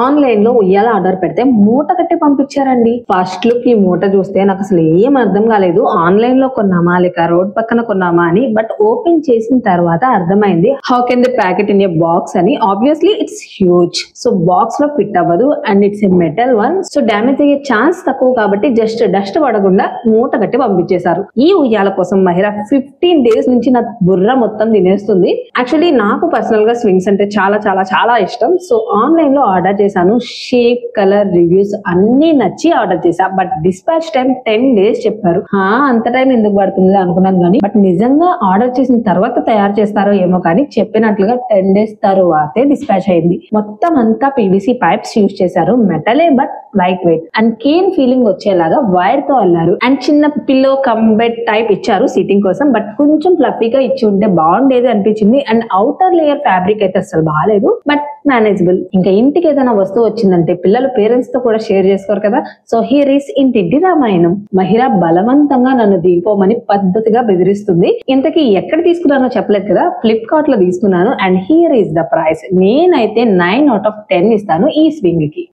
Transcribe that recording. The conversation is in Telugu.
ఆన్లైన్ లో ఉయ్యాల ఆర్డర్ పెడితే మూట కట్టి పంపించారండి. ఫస్ట్ లుక్ ఈ మూట చూస్తే నాకు అసలు ఏం అర్థం కాలేదు. ఆన్లైన్ లో కొన్నామా లేక రోడ్ పక్కన కొన్నామా అని. బట్ ఓపెన్ చేసిన తర్వాత అర్థమైంది how can the packet in a box అని. Obviously it's huge, so box లో ఫిట్ అవ్వదు and it's a metal one, so damage అయ్యే ఛాన్స్ తక్కువ కాబట్టి జస్ట్ డస్ట్ పడకుండా మూట కట్టి పంపించేశారు. ఈ ఉయ్యాల కోసం మహిళ 15 days నుంచి నా బుర్ర మొత్తం తినేస్తుంది. యాక్చువల్లీ నాకు పర్సనల్ గా స్వింగ్స్ అంటే చాలా చాలా చాలా ఇష్టం. సో ఆన్లైన్ లో ఆర్డర్ చేశాను. షేప్, కలర్, రివ్యూస్ అన్ని నచ్చి ఆర్డర్ చేశా. బట్ డిస్పాచ్ టైం 10 days చెప్పారు. అంత టైం ఎందుకు పడుతుంది అనుకున్నాను కానీ, బట్ నిజంగా ఆర్డర్ చేసిన తర్వాత తయారు చేస్తారో ఏమో కానీ చెప్పినట్లుగా 10 days తరువాతే డిస్పాచ్ అయింది. మొత్తం అంతా పీవీసీ పైప్స్ యూజ్ చేశారు. మెటలే but light weight and cane feeling వచ్చేలాగా వైర్ తో అల్లారు. అండ్ చిన్న పిల్లో కమ్ బెడ్ టైప్ ఇచ్చారు సీటింగ్ కోసం. బట్ కొంచెం ఫ్లఫీగా ఇచ్చి ఉంటే బాగుండేది అనిపించింది. అండ్ అవుటర్ లేయర్ ఫ్యాబ్రిక్ అయితే అసలు బాగాలేదు, బట్ మేనేజబుల్. ఇంకా ఇంటికి ఏదైనా వస్తువు వచ్చిందంటే పిల్లలు పేరెంట్స్ తో కూడా షేర్ చేసుకోరు కదా. సో హియర్ ఈస్ ఇంటింటి రామాయణం. మహిళ బలవంతంగా నన్ను దిగిపోమని పద్ధతిగా బెదిరిస్తుంది. ఇంతకీ ఎక్కడ తీసుకున్నానో చెప్పలేదు కదా, ఫ్లిప్కార్ట్ లో తీసుకున్నాను. And here is the price. నేనైతే 9 out of 10 ఇస్తాను ఈ స్వింగ్ కి.